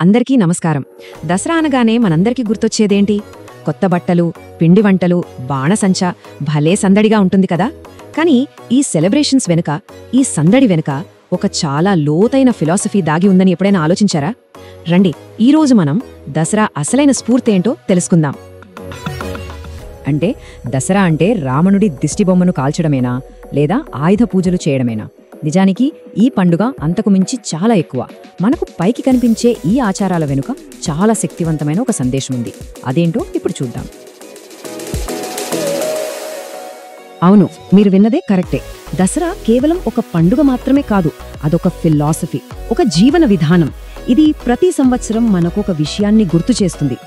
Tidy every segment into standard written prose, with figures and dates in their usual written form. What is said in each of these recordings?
అందరికీ నమస్కారం. దసరా అనగానే మనందరికీ గుర్తొచ్చేదేంటి? కొత్త బట్టలు, పిండి వంటలు, బాణసంచా, భలే సందడిగా ఉంటుంది కదా. కానీ ఈ సెలబ్రేషన్స్ వెనుక, ఈ సందడి వెనుక ఒక చాలా లోతైన ఫిలాసఫీ దాగి ఉందని ఎప్పుడైనా ఆలోచించారా? రండి, ఈరోజు మనం దసరా అసలైన స్ఫూర్తేంటో తెలుసుకుందాం. అంటే దసరా అంటే రావణుడి దిష్టిబొమ్మను కాల్చడమేనా, లేదా ఆయుధ పూజలు చేయడమేనా? నిజానికి ఈ పండుగ అంతకు మించి చాలా ఎక్కువ. మనకు పైకి కనిపించే ఈ ఆచారాల వెనుక చాలా శక్తివంతమైన ఒక సందేశం ఉంది. అదేంటో ఇప్పుడు చూద్దాం. అవును, మీరు విన్నదే కరెక్టే. దసరా కేవలం ఒక పండుగ మాత్రమే కాదు, అదొక ఫిలాసఫీ, ఒక జీవన విధానం. ఇది ప్రతి సంవత్సరం మనకు ఒక విషయాన్ని గుర్తు చేస్తుంది.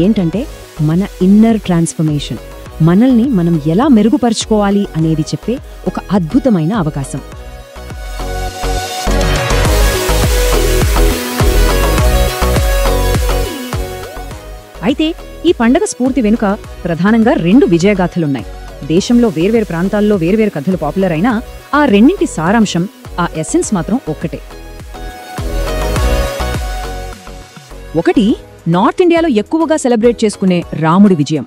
ఏంటంటే మన ఇన్నర్ ట్రాన్స్ఫర్మేషన్, మనల్ని మనం ఎలా మెరుగుపరుచుకోవాలి అనేది చెప్పే ఒక అద్భుతమైన అవకాశం. అయితే ఈ పండగ స్ఫూర్తి వెనుక ప్రధానంగా 2 విజయగాథలున్నాయి. దేశంలో వేర్వేరు ప్రాంతాల్లో వేర్వేరు కథలు పాపులర్ అయినా ఆ రెండింటి సారాంశం, ఆ ఎసెన్స్ మాత్రం ఒక్కటే. ఒకటి, నార్త్ ఇండియాలో ఎక్కువగా సెలబ్రేట్ చేసుకునే రాముడి విజయం.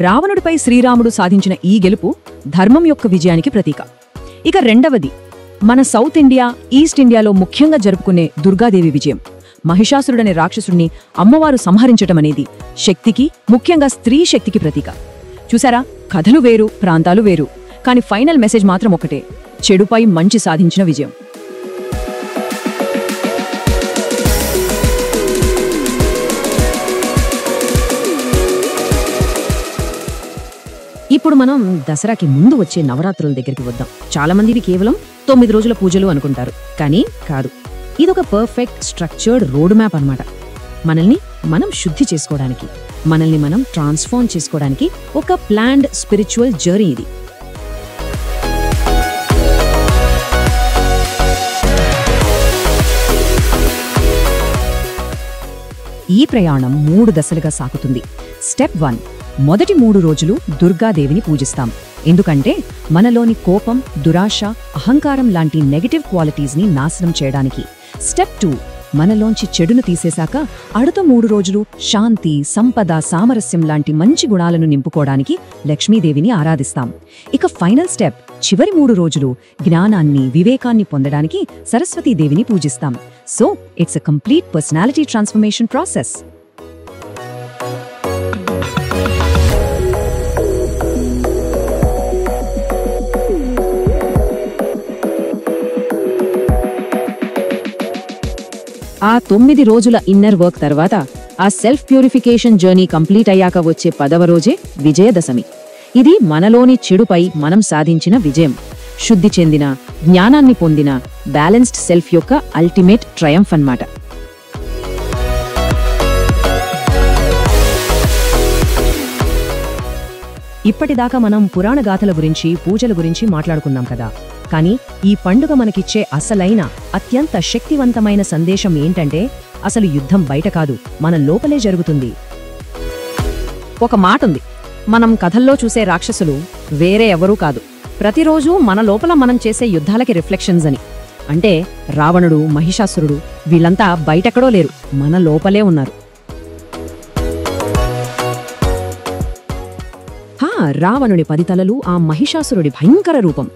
రావణుడిపై శ్రీరాముడు సాధించిన ఈ గెలుపు ధర్మం యొక్క విజయానికి ప్రతీక. ఇక రెండవది, మన సౌత్ ఇండియా, ఈస్ట్ ఇండియాలో ముఖ్యంగా జరుపుకునే దుర్గాదేవి విజయం. మహిషాసురుడనే రాక్షసుడిని అమ్మవారు సంహరించటమనేది శక్తికి, ముఖ్యంగా స్త్రీ శక్తికి ప్రతీక. చూసారా, కథలు వేరు, ప్రాంతాలు వేరు, కానీ ఫైనల్ మెసేజ్ మాత్రం ఒకటే: చెడుపై మంచి సాధించిన విజయం. ఇప్పుడు మనం దసరాకి ముందు వచ్చే నవరాత్రుల దగ్గరికి వద్దాం. చాలా మంది ఇది కేవలం 9 రోజుల పూజలు అనుకుంటారు, కానీ కాదు. ఇదొక పర్ఫెక్ట్ స్ట్రక్చర్డ్ రోడ్ మ్యాప్ అన్నమాట. మనల్ని మనం శుద్ధి చేసుకోవడానికి, మనల్ని మనం ట్రాన్స్ఫార్మ్ చేసుకోవడానికి ఒక ప్లాన్డ్ స్పిరిచువల్ జర్నీ ఇది. ఈ ప్రయాణం 3 దశలుగా సాగుతుంది. స్టెప్ 1, మొదటి 3 రోజులు దుర్గాదేవిని పూజిస్తాం. ఎందుకంటే మనలోని కోపం, దురాశ, అహంకారం లాంటి నెగటివ్ క్వాలిటీస్ని నాశనం చేయడానికి. స్టెప్ 2, మనలోంచి చెడును తీసేశాక அடுத்த 3 రోజులు శాంతి, సంపద, సామరస్యం లాంటి మంచి గుణాలను నింపుకోవడానికి లక్ష్మీదేవిని ఆరాధిస్తాం. ఇక ఫైనల్ స్టెప్, చివరి 3 రోజులు జ్ఞానాన్ని, వివేకాన్ని పొందడానికి సరస్వతీదేవిని పూజిస్తాం. So it's a complete personality transformation process. ఆ 9 రోజుల ఇన్నర్ వర్క్ తర్వాత, ఆ సెల్ఫ్ ప్యూరిఫికేషన్ జర్నీ కంప్లీట్ అయ్యాక వచ్చే 10వ రోజే విజయదశమి. ఇది మనలోని చెడుపై మనం సాధించిన విజయం, శుద్ధి చెందిన, జ్ఞానాన్ని పొందిన బ్యాలెన్స్డ్ సెల్ఫ్ యొక్క అల్టిమేట్ ట్రయంఫ్ అన్నమాట. ఇప్పటిదాకా మనం పురాణ గాథల గురించి, పూజల గురించి మాట్లాడుకున్నాం కదా. కానీ ఈ పండుగ మనకిచ్చే అసలైన, అత్యంత శక్తివంతమైన సందేశం ఏంటంటే, అసలు యుద్ధం బయట కాదు, మన లోపలే జరుగుతుంది. ఒక మాటుంది, మనం కథల్లో చూసే రాక్షసులు వేరే ఎవరూ కాదు, ప్రతిరోజు మన లోపల మనం చేసే యుద్ధాలకి రిఫ్లెక్షన్స్ అని. అంటే రావణుడు, మహిషాసురుడు వీళ్ళంతా బయటెక్కడో లేరు, మన లోపలే ఉన్నారు. రావణుడి 10 తలలు, ఆ మహిషాసురుడి భయంకర రూపం,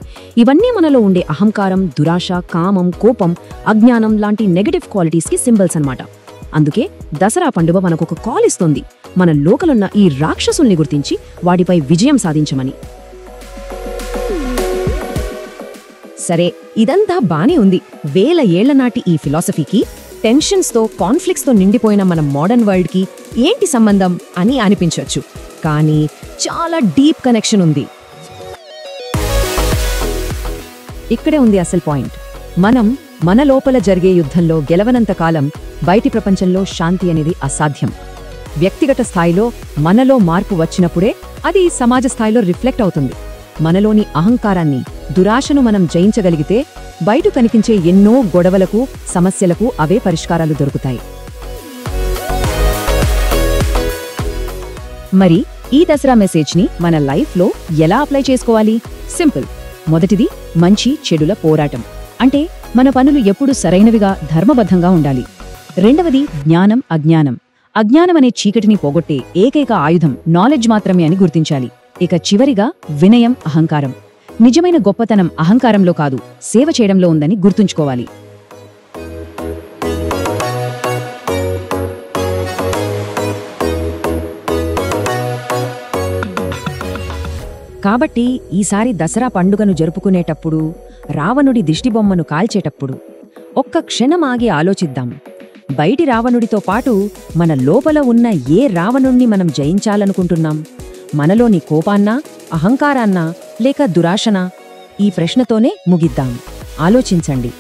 ఇవన్నీ మనలో ఉండే అహంకారం, దురాశ, కామం, కోపం, అజ్ఞానం లాంటి నెగటివ్ క్వాలిటీస్కి సింబల్స్ అన్నమాట. అందుకే దసరా పండుగ మనకొక కాల్ ఇస్తుంది, మన లోకలున్న ఈ రాక్షసుల్ని గుర్తించి వాటిపై విజయం సాధించమని. సరే, ఇదంతా బానే ఉంది. వేల ఏళ్ల నాటి ఈ ఫిలాసఫీకి, టెన్షన్స్తో, కాన్ఫ్లిక్ట్స్తో నిండిపోయిన మన మోడర్న్ వరల్డ్కి ఏంటి సంబంధం అని అనిపించవచ్చు. కానీ చాలా డీప్ కనెక్షన్ ఉంది. ఇక్కడే ఉంది అసలు పాయింట్. మనం మన లోపల జరిగే యుద్ధంలో గెలవనంత కాలం బయటి ప్రపంచంలో శాంతి అనేది అసాధ్యం. వ్యక్తిగత స్థాయిలో మనలో మార్పు వచ్చినప్పుడే అది సమాజ స్థాయిలో రిఫ్లెక్ట్ అవుతుంది. మనలోని అహంకారాన్ని, దురాశను మనం జయించగలిగితే బయట కనిపించే ఎన్నో గొడవలకు, సమస్యలకు అవే పరిష్కారాలు దొరుకుతాయి. మరి ఈ దసరా మెసేజ్ని మన లైఫ్లో ఎలా అప్లై చేసుకోవాలి? సింపుల్. మొదటిది, మంచి చెడుల పోరాటం. అంటే మన పనులు ఎప్పుడూ సరైనవిగా, ధర్మబద్ధంగా ఉండాలి. రెండవది జ్ఞానం అజ్ఞానం. అజ్ఞానమనే చీకటిని పోగొట్టే ఏకైక ఆయుధం నాలెడ్జ్ మాత్రమే అని గుర్తించాలి. ఇక చివరిగా వినయం అహంకారం. నిజమైన గొప్పతనం అహంకారంలో కాదు, సేవ చేయడంలో ఉందని గుర్తుంచుకోవాలి. కాబట్టి ఈసారి దసరా పండుగను జరుపుకునేటప్పుడు, రావణుడి దిష్టిబొమ్మను కాల్చేటప్పుడు ఒక్క క్షణం ఆగి ఆలోచిద్దాం. బయటి రావణుడితో పాటు మన లోపల ఉన్న ఏ రావణుణ్ణి మనం జయించాలనుకుంటున్నాం? మనలోని కోపాన్నా, అహంకారాన్నా లేక దురాశనా? ఈ ప్రశ్నతోనే ముగిద్దాం. ఆలోచించండి.